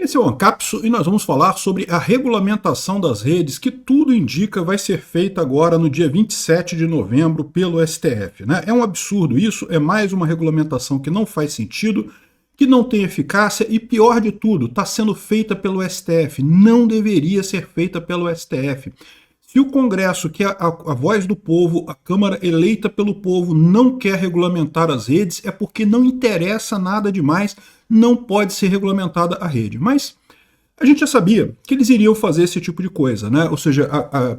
Esse é o Ancapso e nós vamos falar sobre a regulamentação das redes, que tudo indica vai ser feita agora no dia 27 de novembro pelo STF. Né? É um absurdo isso, é mais uma regulamentação que não faz sentido, que não tem eficácia e, pior de tudo, está sendo feita pelo STF. Não deveria ser feita pelo STF. Se o Congresso, que é a voz do povo, a Câmara eleita pelo povo, não quer regulamentar as redes, é porque não interessa nada demais, não pode ser regulamentada a rede. Mas a gente já sabia que eles iriam fazer esse tipo de coisa, né? Ou seja,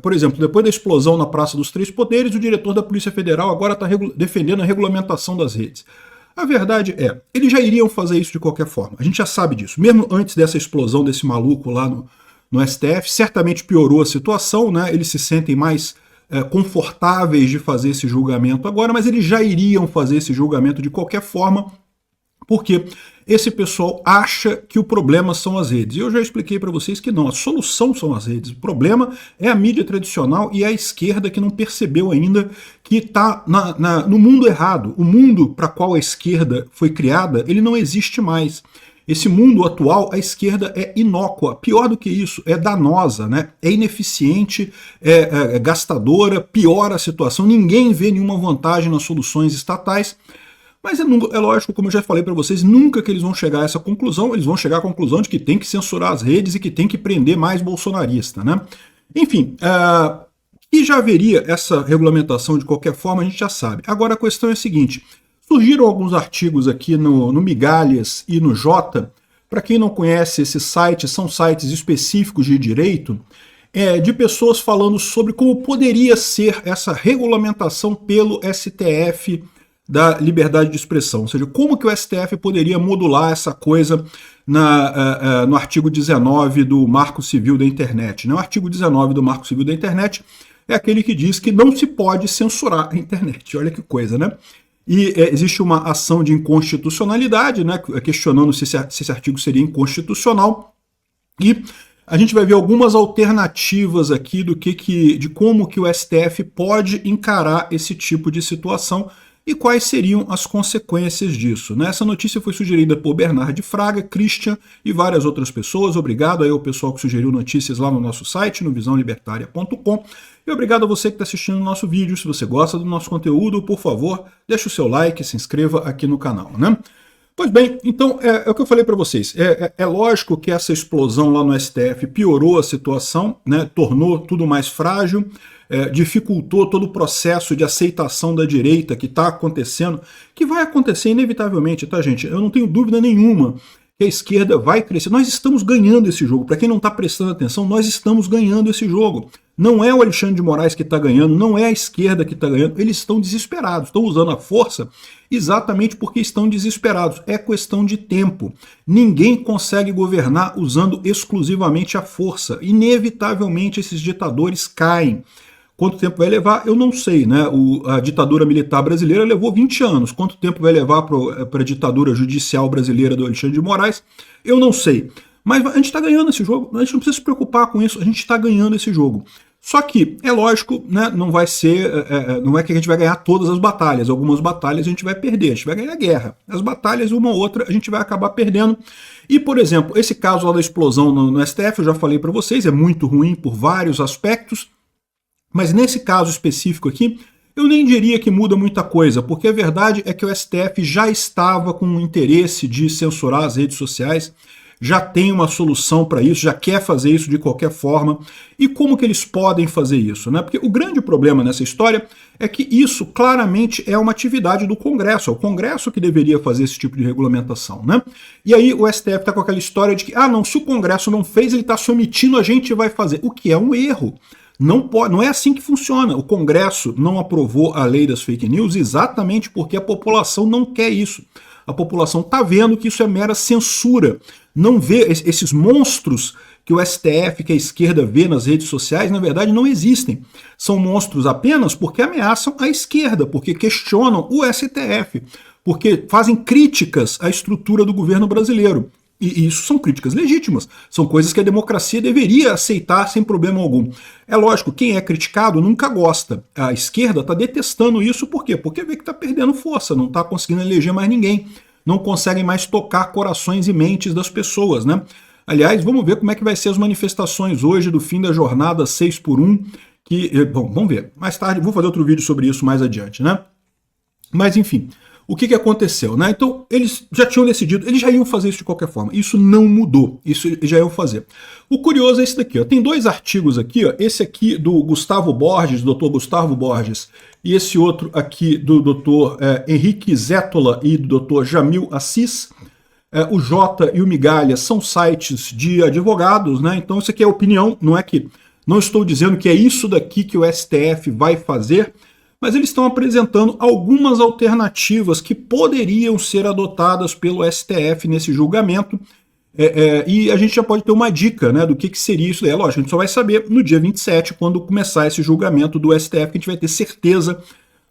por exemplo, depois da explosão na Praça dos Três Poderes, o diretor da Polícia Federal agora está defendendo a regulamentação das redes. A verdade é, eles já iriam fazer isso de qualquer forma. A gente já sabe disso. Mesmo antes dessa explosão desse maluco lá no STF, certamente piorou a situação, né? Eles se sentem mais confortáveis de fazer esse julgamento agora, mas eles já iriam fazer esse julgamento de qualquer forma, porque esse pessoal acha que o problema são as redes. E eu já expliquei para vocês que não, a solução são as redes. O problema é a mídia tradicional e a esquerda que não percebeu ainda que está no mundo errado. O mundo para qual a esquerda foi criada, ele não existe mais. Esse mundo atual, a esquerda é inócua. Pior do que isso, é danosa, né? É ineficiente, é gastadora, piora a situação. Ninguém vê nenhuma vantagem nas soluções estatais. Mas é lógico, como eu já falei para vocês, nunca que eles vão chegar a essa conclusão, eles vão chegar à conclusão de que tem que censurar as redes e que tem que prender mais bolsonarista, né? Enfim, que já haveria essa regulamentação de qualquer forma, a gente já sabe. Agora a questão é a seguinte, surgiram alguns artigos aqui no Migalhas e no Jota. Para quem não conhece esses sites, são sites específicos de direito, de pessoas falando sobre como poderia ser essa regulamentação pelo STF da liberdade de expressão, ou seja, como que o STF poderia modular essa coisa no artigo 19 do Marco Civil da Internet. Né? O artigo 19 do Marco Civil da Internet é aquele que diz que não se pode censurar a internet. Olha que coisa, né? E existe uma ação de inconstitucionalidade, né, questionando se esse artigo seria inconstitucional, e a gente vai ver algumas alternativas aqui de como que o STF pode encarar esse tipo de situação e quais seriam as consequências disso. Né? Essa notícia foi sugerida por Bernard Fraga, Christian e várias outras pessoas. Obrigado aí ao pessoal que sugeriu notícias lá no nosso site, no visãolibertaria.com. E obrigado a você que está assistindo o nosso vídeo. Se você gosta do nosso conteúdo, por favor, deixe o seu like e se inscreva aqui no canal. Né? Pois bem, então é o que eu falei para vocês. É lógico que essa explosão lá no STF piorou a situação, né? Tornou tudo mais frágil, dificultou todo o processo de aceitação da direita que está acontecendo, que vai acontecer inevitavelmente, tá, gente? Eu não tenho dúvida nenhuma que a esquerda vai crescer. Nós estamos ganhando esse jogo. Para quem não está prestando atenção, nós estamos ganhando esse jogo. Não é o Alexandre de Moraes que está ganhando, não é a esquerda que está ganhando, eles estão desesperados, estão usando a força exatamente porque estão desesperados. É questão de tempo. Ninguém consegue governar usando exclusivamente a força. Inevitavelmente esses ditadores caem. Quanto tempo vai levar? Eu não sei, né? A ditadura militar brasileira levou 20 anos. Quanto tempo vai levar para a ditadura judicial brasileira do Alexandre de Moraes? Eu não sei. Mas a gente está ganhando esse jogo, a gente não precisa se preocupar com isso, a gente está ganhando esse jogo. Só que, é lógico, né, não vai ser, não é que a gente vai ganhar todas as batalhas, algumas batalhas a gente vai perder, a gente vai ganhar a guerra. As batalhas, uma ou outra, a gente vai acabar perdendo. E, por exemplo, esse caso lá da explosão no STF, eu já falei para vocês, é muito ruim por vários aspectos, mas nesse caso específico aqui, eu nem diria que muda muita coisa, porque a verdade é que o STF já estava com o interesse de censurar as redes sociais, já tem uma solução para isso, já quer fazer isso de qualquer forma. E como que eles podem fazer isso? Né? Porque o grande problema nessa história é que isso claramente é uma atividade do Congresso, é o Congresso que deveria fazer esse tipo de regulamentação. Né? E aí o STF está com aquela história de que, não, se o Congresso não fez, ele está se omitindo, a gente vai fazer, o que é um erro. Não é assim que funciona. O Congresso não aprovou a lei das fake news exatamente porque a população não quer isso. A população está vendo que isso é mera censura. Não vê esses monstros que o STF, que a esquerda vê nas redes sociais, na verdade não existem. São monstros apenas porque ameaçam a esquerda, porque questionam o STF, porque fazem críticas à estrutura do governo brasileiro. E isso são críticas legítimas, são coisas que a democracia deveria aceitar sem problema algum. É lógico, quem é criticado nunca gosta. A esquerda está detestando isso, por quê? Porque vê que está perdendo força, não está conseguindo eleger mais ninguém, não conseguem mais tocar corações e mentes das pessoas, né? Aliás, vamos ver como é que vai ser as manifestações hoje do fim da jornada 6x1, bom, vamos ver. Mais tarde, vou fazer outro vídeo sobre isso mais adiante, né? Mas, enfim, o que aconteceu, né? Então, eles já tinham decidido, eles já iam fazer isso de qualquer forma. Isso não mudou, isso eles já iam fazer. O curioso é esse daqui, ó. Tem dois artigos aqui, ó. Esse aqui do Gustavo Borges, Dr. Gustavo Borges, e esse outro aqui do Dr. Henrique Zétola e do Dr. Jamil Assis. O Jota e o Migalha são sites de advogados, né? Então, isso aqui é opinião, não é que... Não estou dizendo que é isso daqui que o STF vai fazer, mas eles estão apresentando algumas alternativas que poderiam ser adotadas pelo STF nesse julgamento, e a gente já pode ter uma dica, né, do que seria isso daí. Lógico, a gente só vai saber no dia 27, quando começar esse julgamento do STF, que a gente vai ter certeza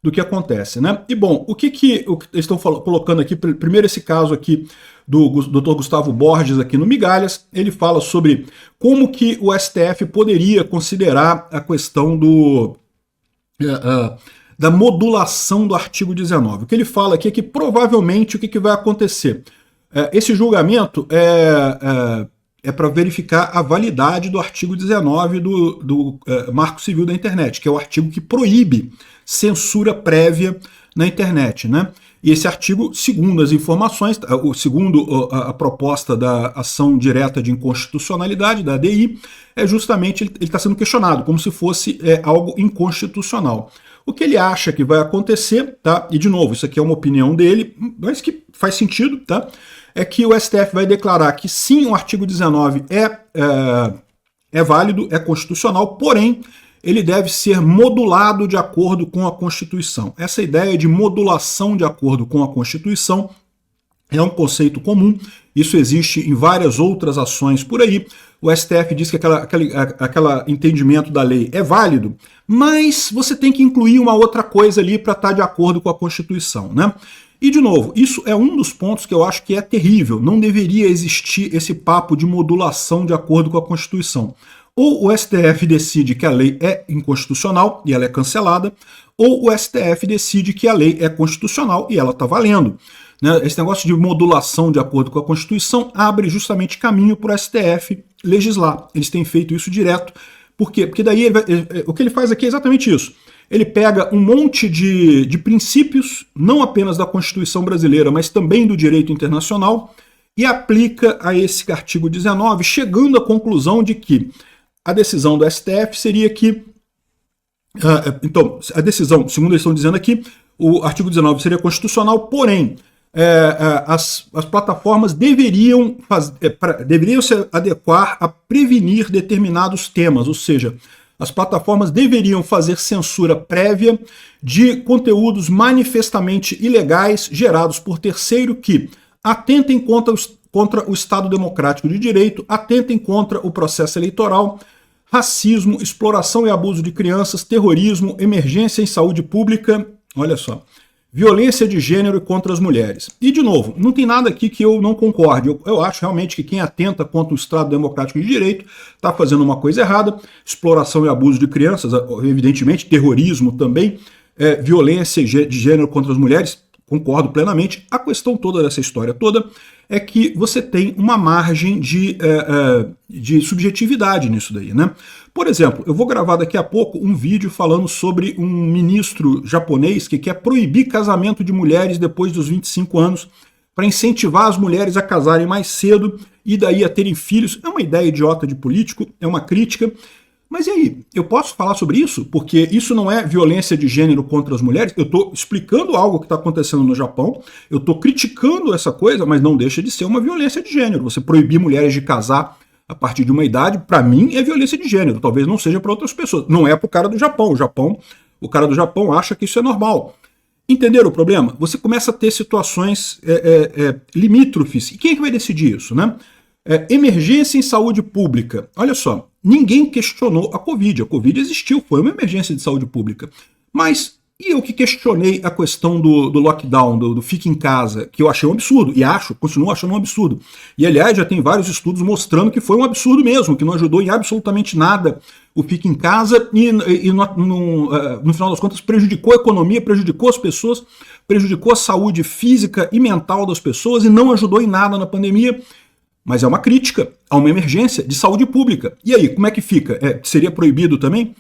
do que acontece, né? E bom, o que eles estão colocando aqui, primeiro esse caso aqui do Dr. Gustavo Borges aqui no Migalhas, ele fala sobre como que o STF poderia considerar a questão da modulação do artigo 19. O que ele fala aqui é que provavelmente o que vai acontecer? Esse julgamento é para verificar a validade do artigo 19 do Marco Civil da Internet, que é o artigo que proíbe censura prévia na internet, né? E esse artigo, segundo as informações, segundo a proposta da ação direta de inconstitucionalidade, da ADI, justamente ele está sendo questionado, como se fosse algo inconstitucional. O que ele acha que vai acontecer, tá? E de novo, isso aqui é uma opinião dele, mas que faz sentido, tá? É que o STF vai declarar que sim, o artigo 19 é válido, é constitucional, porém, ele deve ser modulado de acordo com a Constituição. Essa ideia de modulação de acordo com a Constituição é um conceito comum, isso existe em várias outras ações por aí. O STF diz que aquele entendimento da lei é válido, mas você tem que incluir uma outra coisa ali para estar de acordo com a Constituição, né? E, de novo, isso é um dos pontos que eu acho que é terrível. Não deveria existir esse papo de modulação de acordo com a Constituição. Ou o STF decide que a lei é inconstitucional e ela é cancelada, ou o STF decide que a lei é constitucional e ela está valendo. Né? Esse negócio de modulação de acordo com a Constituição abre justamente caminho para o STF legislar. Eles têm feito isso direto. Por quê? Porque daí o que ele faz aqui é exatamente isso. Ele pega um monte de princípios, não apenas da Constituição brasileira, mas também do direito internacional, e aplica a esse artigo 19, chegando à conclusão de que a decisão do STF seria que... então, a decisão, segundo eles estão dizendo aqui, o artigo 19 seria constitucional, porém, as plataformas deveriam se adequar a prevenir determinados temas, ou seja, as plataformas deveriam fazer censura prévia de conteúdos manifestamente ilegais gerados por terceiro que atentem contra o Estado Democrático de Direito, atentem contra o processo eleitoral, racismo, exploração e abuso de crianças, terrorismo, emergência em saúde pública, olha só, violência de gênero e contra as mulheres. E, de novo, não tem nada aqui que eu não concorde. Eu acho realmente que quem atenta contra o Estado Democrático de Direito está fazendo uma coisa errada. Exploração e abuso de crianças, evidentemente, terrorismo também, violência de gênero contra as mulheres, concordo plenamente. A questão toda dessa história toda é que você tem uma margem de subjetividade nisso daí, né? Por exemplo, eu vou gravar daqui a pouco um vídeo falando sobre um ministro japonês que quer proibir casamento de mulheres depois dos 25 anos para incentivar as mulheres a casarem mais cedo e daí a terem filhos. É uma ideia idiota de político, é uma crítica. Mas e aí? Eu posso falar sobre isso? Porque isso não é violência de gênero contra as mulheres. Eu estou explicando algo que está acontecendo no Japão, eu estou criticando essa coisa, mas não deixa de ser uma violência de gênero. Você proibir mulheres de casar a partir de uma idade, para mim, é violência de gênero. Talvez não seja para outras pessoas. Não é para o cara do Japão. O cara do Japão acha que isso é normal. Entenderam o problema? Você começa a ter situações limítrofes. E quem é que vai decidir isso, né? Emergência em saúde pública. Olha só, ninguém questionou a Covid. A Covid existiu, foi uma emergência de saúde pública. Mas e eu que questionei a questão do lockdown, do fique em casa, que eu achei um absurdo, e continuo achando um absurdo. E aliás, já tem vários estudos mostrando que foi um absurdo mesmo, que não ajudou em absolutamente nada o fique em casa e no final das contas prejudicou a economia, prejudicou as pessoas, prejudicou a saúde física e mental das pessoas e não ajudou em nada na pandemia. mas é uma crítica a uma emergência de saúde pública. E aí, como é que fica? Seria proibido também?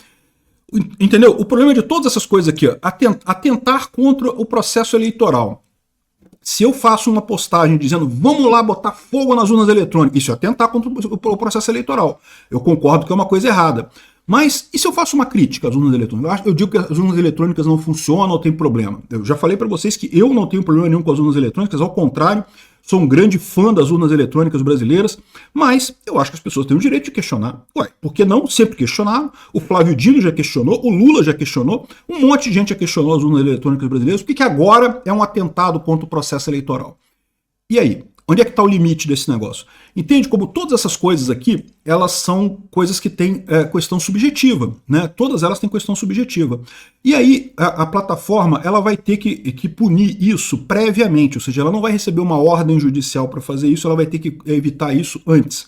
Entendeu? O problema de todas essas coisas aqui, ó, atentar contra o processo eleitoral. Se eu faço uma postagem dizendo vamos lá botar fogo nas urnas eletrônicas, isso é atentar contra o processo eleitoral. Eu concordo que é uma coisa errada. Mas e se eu faço uma crítica às urnas eletrônicas? Eu digo que as urnas eletrônicas não funcionam ou tem problema. Eu já falei para vocês que eu não tenho problema nenhum com as urnas eletrônicas, ao contrário, sou um grande fã das urnas eletrônicas brasileiras, mas eu acho que as pessoas têm o direito de questionar. Ué, por que não? Sempre questionaram. O Flávio Dino já questionou, o Lula já questionou, um monte de gente já questionou as urnas eletrônicas brasileiras, porque que agora é um atentado contra o processo eleitoral. E aí? Onde é que está o limite desse negócio? Entende como todas essas coisas aqui, elas são coisas que têm questão subjetiva, né? Todas elas têm questão subjetiva. E aí a plataforma ela vai ter que punir isso previamente, ou seja, ela não vai receber uma ordem judicial para fazer isso, ela vai ter que evitar isso antes.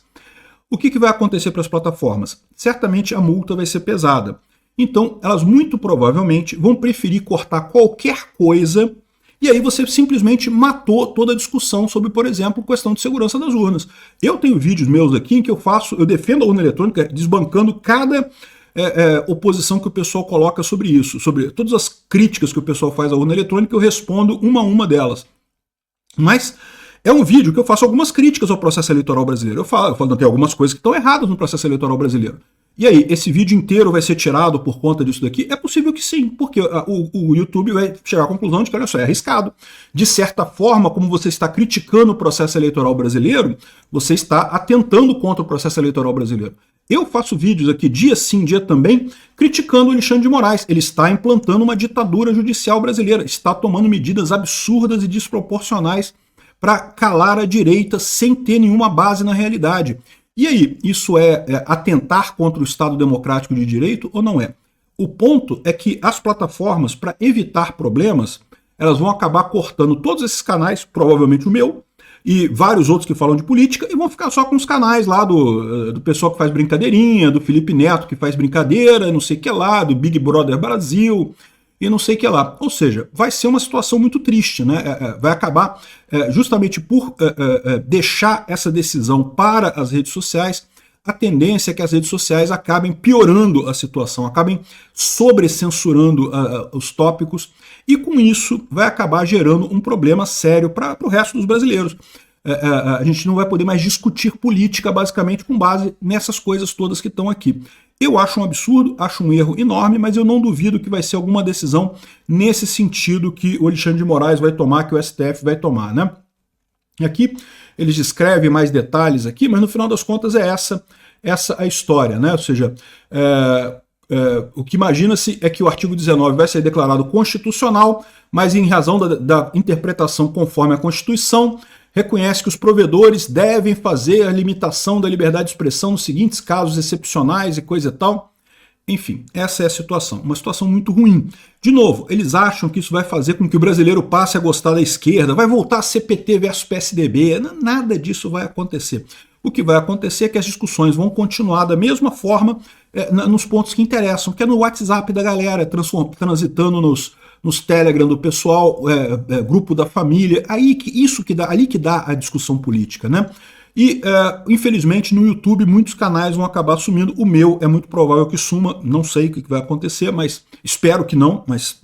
O que vai acontecer para as plataformas? Certamente a multa vai ser pesada. Então elas muito provavelmente vão preferir cortar qualquer coisa. E aí você simplesmente matou toda a discussão sobre, por exemplo, questão de segurança das urnas. Eu tenho vídeos meus aqui em que eu defendo a urna eletrônica desbancando cada oposição que o pessoal coloca sobre isso, sobre todas as críticas que o pessoal faz à urna eletrônica, eu respondo uma a uma delas. Mas é um vídeo que eu faço algumas críticas ao processo eleitoral brasileiro. Eu falo que tem algumas coisas que estão erradas no processo eleitoral brasileiro. E aí, esse vídeo inteiro vai ser tirado por conta disso daqui? É possível que sim, porque o YouTube vai chegar à conclusão de que, olha só, é arriscado. De certa forma, como você está criticando o processo eleitoral brasileiro, você está atentando contra o processo eleitoral brasileiro. Eu faço vídeos aqui dia sim, dia também, criticando o Alexandre de Moraes. Ele está implantando uma ditadura judicial brasileira, está tomando medidas absurdas e desproporcionais para calar a direita sem ter nenhuma base na realidade. E aí, isso é atentar contra o Estado Democrático de Direito ou não é? O ponto é que as plataformas, para evitar problemas, elas vão acabar cortando todos esses canais, provavelmente o meu, e vários outros que falam de política, e vão ficar só com os canais lá do pessoal que faz brincadeirinha, do Felipe Neto que faz brincadeira, não sei o que lá, do Big Brother Brasil, e não sei o que lá. Ou seja, vai ser uma situação muito triste, né? Vai acabar justamente por deixar essa decisão para as redes sociais, a tendência é que as redes sociais acabem piorando a situação, acabem sobrecensurando os tópicos, e com isso vai acabar gerando um problema sério para o resto dos brasileiros. A gente não vai poder mais discutir política basicamente com base nessas coisas todas que estão aqui. Eu acho um absurdo, acho um erro enorme, mas eu não duvido que vai ser alguma decisão nesse sentido que o Alexandre de Moraes vai tomar, que o STF vai tomar, né? Aqui eles descrevem mais detalhes aqui, mas no final das contas é essa a história, né? Ou seja, o que imagina-se é que o artigo 19 vai ser declarado constitucional, mas em razão da interpretação conforme a Constituição, reconhece que os provedores devem fazer a limitação da liberdade de expressão nos seguintes casos excepcionais e coisa e tal. Enfim, essa é a situação. Uma situação muito ruim. De novo, eles acham que isso vai fazer com que o brasileiro passe a gostar da esquerda, vai voltar a ser PT versus PSDB. Nada disso vai acontecer. O que vai acontecer é que as discussões vão continuar da mesma forma nos pontos que interessam, que é no WhatsApp da galera, transitando nos Telegram do pessoal, grupo da família, ali que dá a discussão política, né? E, infelizmente, no YouTube muitos canais vão acabar sumindo. O meu é muito provável que suma, não sei o que vai acontecer, mas espero que não, mas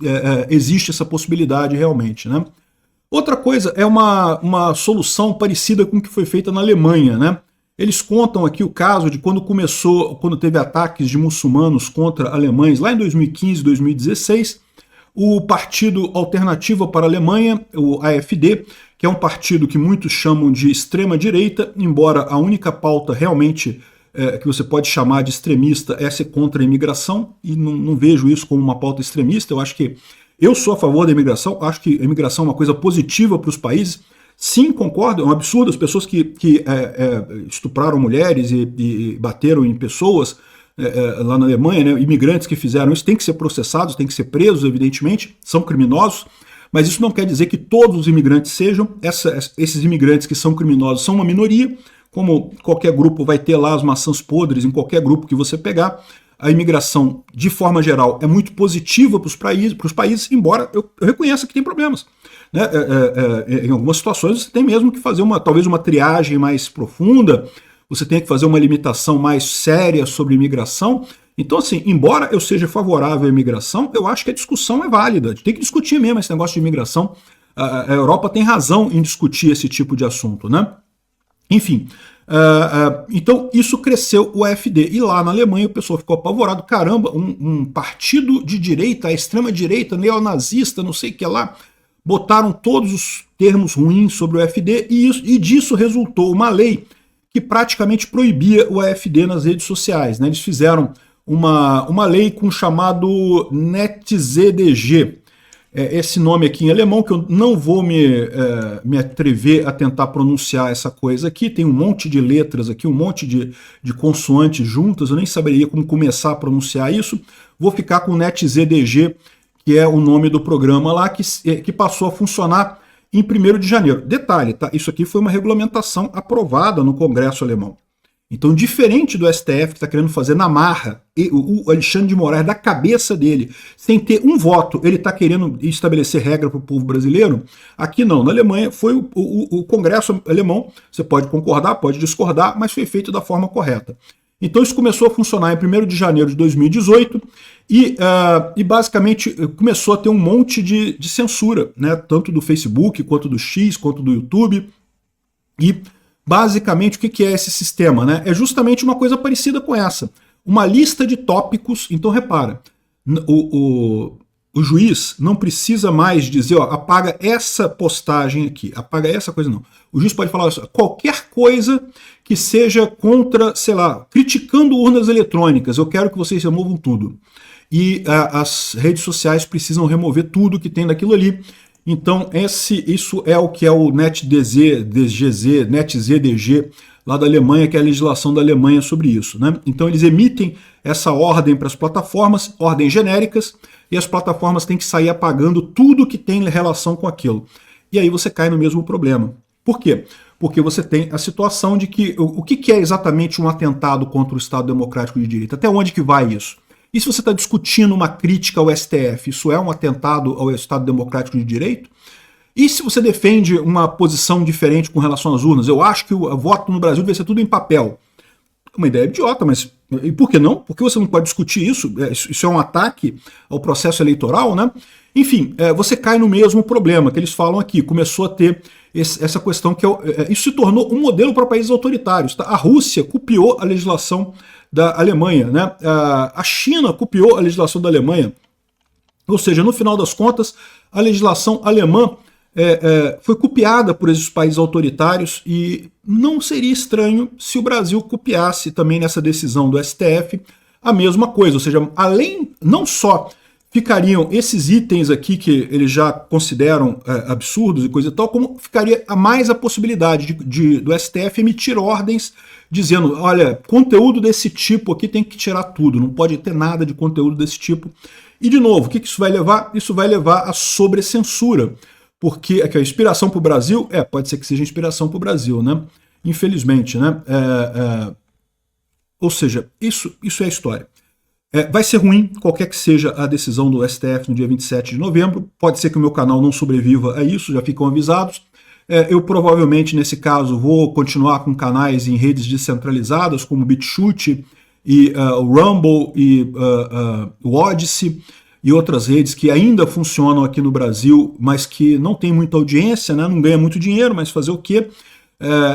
existe essa possibilidade realmente, né? Outra coisa é uma solução parecida com o que foi feita na Alemanha, né? Eles contam aqui o caso de quando teve ataques de muçulmanos contra alemães, lá em 2015, 2016, o Partido Alternativa para a Alemanha, o AfD, que é um partido que muitos chamam de extrema-direita, embora a única pauta realmente que você pode chamar de extremista é ser contra a imigração, e não vejo isso como uma pauta extremista. Eu sou a favor da imigração, acho que a imigração é uma coisa positiva para os países. Sim, concordo, é um absurdo as pessoas que estupraram mulheres e bateram em pessoas lá na Alemanha, né, imigrantes que fizeram isso têm que ser processados, têm que ser presos, evidentemente, são criminosos, mas isso não quer dizer que todos os imigrantes sejam. Esses imigrantes que são criminosos são uma minoria, como qualquer grupo vai ter lá as maçãs podres em qualquer grupo que você pegar. A imigração, de forma geral, é muito positiva para os países, embora eu reconheça que tem problemas. né? Em algumas situações você tem mesmo que fazer talvez uma triagem mais profunda, você tem que fazer uma limitação mais séria sobre imigração. Então, assim, embora eu seja favorável à imigração, eu acho que a discussão é válida. Tem que discutir mesmo esse negócio de imigração. A Europa tem razão em discutir esse tipo de assunto, né? Enfim, então isso cresceu o AfD. E lá na Alemanha o pessoal ficou apavorado. Caramba, um partido de direita, a extrema-direita, neonazista, não sei o que lá, botaram todos os termos ruins sobre o AfD e disso resultou uma lei que praticamente proibia o AfD nas redes sociais, né? Eles fizeram uma lei com o chamado NetzDG, esse nome aqui em alemão, que eu não vou me atrever a tentar pronunciar essa coisa aqui, tem um monte de letras aqui, um monte de consoantes juntas, eu nem saberia como começar a pronunciar isso, vou ficar com o NetzDG, que é o nome do programa lá, que passou a funcionar em 1º de janeiro. Detalhe, tá? Isso aqui foi uma regulamentação aprovada no Congresso alemão. Então, diferente do STF, que está querendo fazer na marra, o Alexandre de Moraes, da cabeça dele, sem ter um voto, ele está querendo estabelecer regra para o povo brasileiro, aqui não. Na Alemanha, foi o Congresso alemão, você pode concordar, pode discordar, mas foi feito da forma correta. Então, isso começou a funcionar em 1º de janeiro de 2018 e basicamente começou a ter um monte de censura, né? Tanto do Facebook, quanto do X, quanto do YouTube. E basicamente, o que é esse sistema, né? É justamente uma coisa parecida com essa. Uma lista de tópicos. Então, repara, o juiz não precisa mais dizer, ó, apaga essa postagem aqui, apaga essa coisa, não. O juiz pode falar assim, qualquer coisa que seja contra, sei lá, criticando urnas eletrônicas, eu quero que vocês removam tudo. E as redes sociais precisam remover tudo que tem daquilo ali. Então, isso é o que é o NetzDG, lá da Alemanha, que é a legislação da Alemanha sobre isso, né? Então, eles emitem essa ordem para as plataformas, ordens genéricas, e as plataformas têm que sair apagando tudo que tem relação com aquilo. E aí você cai no mesmo problema. Por quê? Porque você tem a situação de que o que é exatamente um atentado contra o Estado Democrático de Direito? Até onde que vai isso? E se você está discutindo uma crítica ao STF, isso é um atentado ao Estado Democrático de Direito? E se você defende uma posição diferente com relação às urnas? Eu acho que o voto no Brasil deve ser tudo em papel. Uma ideia idiota, mas e por que não? Por que você não pode discutir isso? Isso é um ataque ao processo eleitoral, né? Enfim, você cai no mesmo problema que eles falam aqui. Começou a ter essa questão que isso se tornou um modelo para países autoritários. Tá? A Rússia copiou a legislação da Alemanha, né? A China copiou a legislação da Alemanha. Ou seja, no final das contas, a legislação alemã foi copiada por esses países autoritários e não seria estranho se o Brasil copiasse também nessa decisão do STF a mesma coisa. Ou seja, não só ficariam esses itens aqui que eles já consideram absurdos e coisa e tal, como ficaria mais a possibilidade do STF emitir ordens dizendo, olha, conteúdo desse tipo aqui tem que tirar tudo, não pode ter nada de conteúdo desse tipo. E, de novo, o que isso vai levar? Isso vai levar à sobrecensura, porque a inspiração para o Brasil, pode ser que seja inspiração para o Brasil, né? Infelizmente, né? Ou seja, isso é a história. Vai ser ruim, qualquer que seja a decisão do STF no dia 27 de novembro. Pode ser que o meu canal não sobreviva a isso, já ficam avisados. Eu provavelmente, nesse caso, vou continuar com canais em redes descentralizadas, como o BitChute, e o Rumble, e o Odyssey, e outras redes que ainda funcionam aqui no Brasil, mas que não tem muita audiência, né? Não ganha muito dinheiro, mas fazer o quê?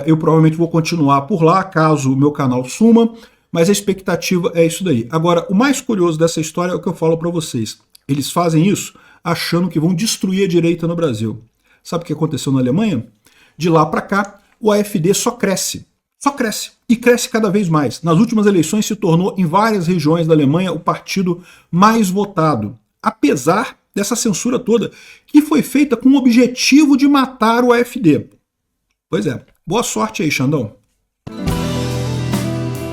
Eu provavelmente vou continuar por lá, caso o meu canal suma, mas a expectativa é isso daí. Agora, o mais curioso dessa história é o que eu falo para vocês. Eles fazem isso achando que vão destruir a direita no Brasil. Sabe o que aconteceu na Alemanha? De lá para cá, o AfD só cresce. Só cresce. E cresce cada vez mais. Nas últimas eleições se tornou, em várias regiões da Alemanha, o partido mais votado. Apesar dessa censura toda, que foi feita com o objetivo de matar o AfD. Pois é. Boa sorte aí, Xandão.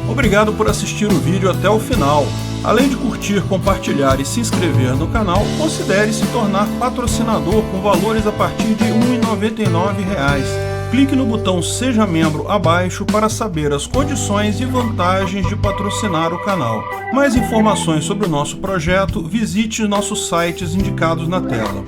Obrigado por assistir o vídeo até o final. Além de curtir, compartilhar e se inscrever no canal, considere se tornar patrocinador com valores a partir de R$ 1,99. Clique no botão Seja Membro abaixo para saber as condições e vantagens de patrocinar o canal. Mais informações sobre o nosso projeto, visite nossos sites indicados na tela.